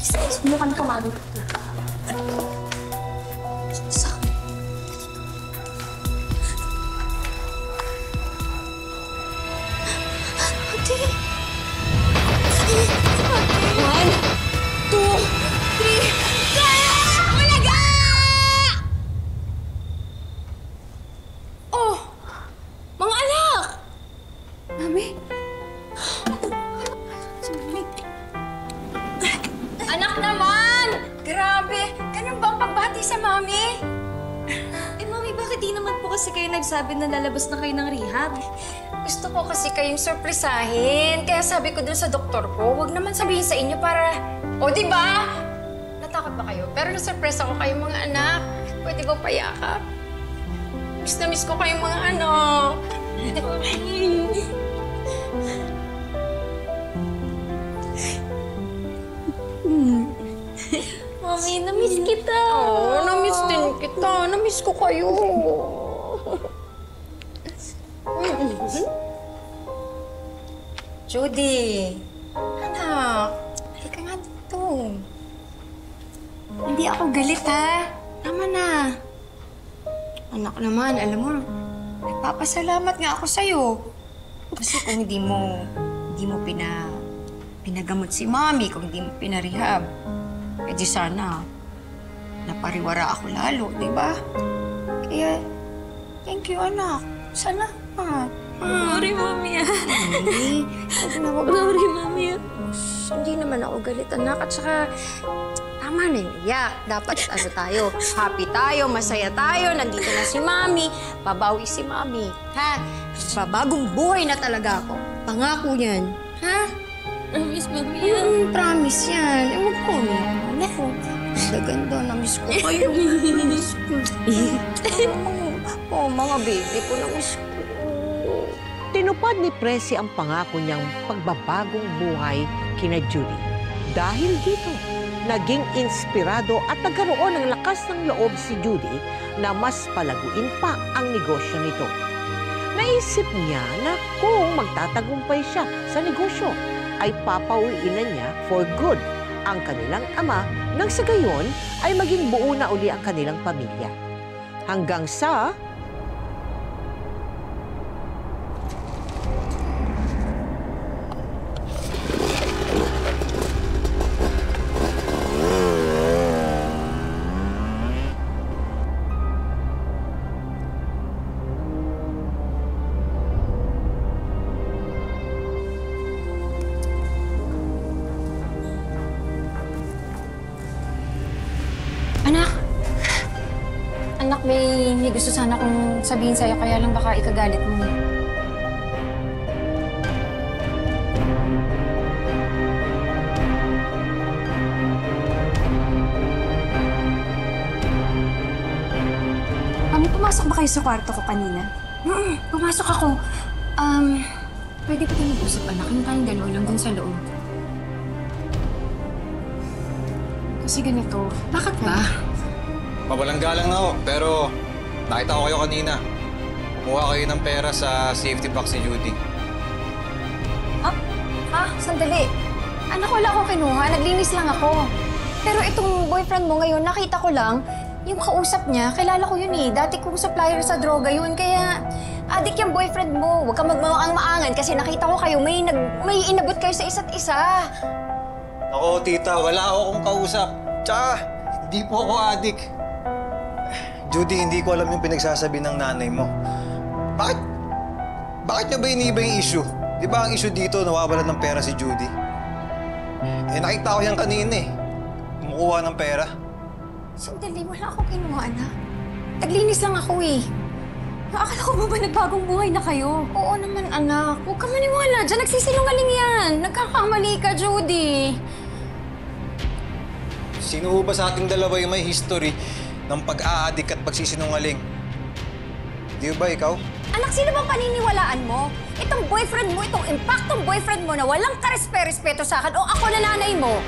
Subukan ka, Mami. One, two, three, kaya! Malaga! Oh, mga anak! Mami? Anak naman! Grabe! Ganun ba ang pagbati sa Mami? Eh, Mami, bakit di naman po kasi kayo nagsabi na lalabas na kayo ng rehab? Gusto ko kasi kayong surprisahin. Kaya sabi ko dun sa doktor ko, huwag naman sabihin sa inyo para... O, di ba? Natakot ba kayo? Pero na-surprise ako kayong mga anak. Pwede ba payakap? Miss na miss ko kayong mga anak. Mami, na-miss kita. Oo, na-miss din kita. Na-miss ko kayo. Judy, anak, halika nga dito. Hindi ako galit, ha? Tama na. Anak naman, alam mo, nagpapasalamat nga ako sa'yo. Kasi kung hindi mo pinagamot si Mami, kung hindi mo pinarehab, eh di sana napariwara ako lalo, di ba? Kaya, thank you, anak. Salamat. Sorry, Mami. Hindi. Huwag na. Sorry, Mami. Hindi naman ako galit, anak. At saka, tama na yung iyak. Dapat tayo, happy tayo, masaya tayo. Nandito na si Mami. Babawi si Mami. Ha? Babagong buhay na talaga ako. Pangako yan. Ha? Miss Mami yan. Promise yan. Ewan ko. Anak ko. Ganda, na-miss ko kayo. Miss ko. Oh, mga baby ko, na-miss ko. Tinupad ni Presi ang pangako niyang pagbabagong buhay kina Judy. Dahil dito, naging inspirado at nagkaroon ng lakas ng loob si Judy na mas palaguin pa ang negosyo nito. Naisip niya na kung magtatagumpay siya sa negosyo, ay papauwiin na niya for good ang kanilang ama nang sa gayon ay maging buo na uli ang kanilang pamilya. Hanggang sa Anak, may gusto sana kong sabihin sa'yo, kaya lang baka ikagalit mo. Pumasok ba kayo sa kwarto ko kanina? Pumasok ako. Pwede ba tayo mag-usap, anak? Yung tayong dalawa lang dun sa loob. Kasi ganito. Bakit ba? Mawalang galang na ako, pero nakita ko kayo kanina. Kumuha kayo ng pera sa safety box ni Judy. Sandali. Anak, wala akong kinuha. Naglinis lang ako. Pero itong boyfriend mo ngayon, nakita ko lang, yung kausap niya, kilala ko yun eh. Dati kong supplier sa droga yun, kaya adik yung boyfriend mo. Huwag kang magmamaang-maangan kasi nakita ko kayo, may inabot kayo sa isa't isa. Ako, tita, wala akong kausap. Tsaka, hindi po ako adik. Judy, hindi ko alam yung pinagsasabi ng nanay mo. Bakit niya ba iniiba yung issue? Di ba ang issue dito, nawawalan ng pera si Judy? Eh, nakita ko yan kanina eh. Kumukuha ng pera. Sandali, wala akong kinuha, anak. Naglinis lang ako eh. Akala ko ba nagbagong buhay na kayo? Oo naman, anak. Huwag ka maniwala. Diyan nagsisinungaling yan. Nagkakamali ka, Judy. Sino ba sa ating dalawa yung may history ng pag-aadik at pagsisinungaling? Di ba ikaw? Anak, sino bang paniniwalaan mo? Itong boyfriend mo, itong impaktong boyfriend mo na walang karespeto sa akin o ako na nanay mo?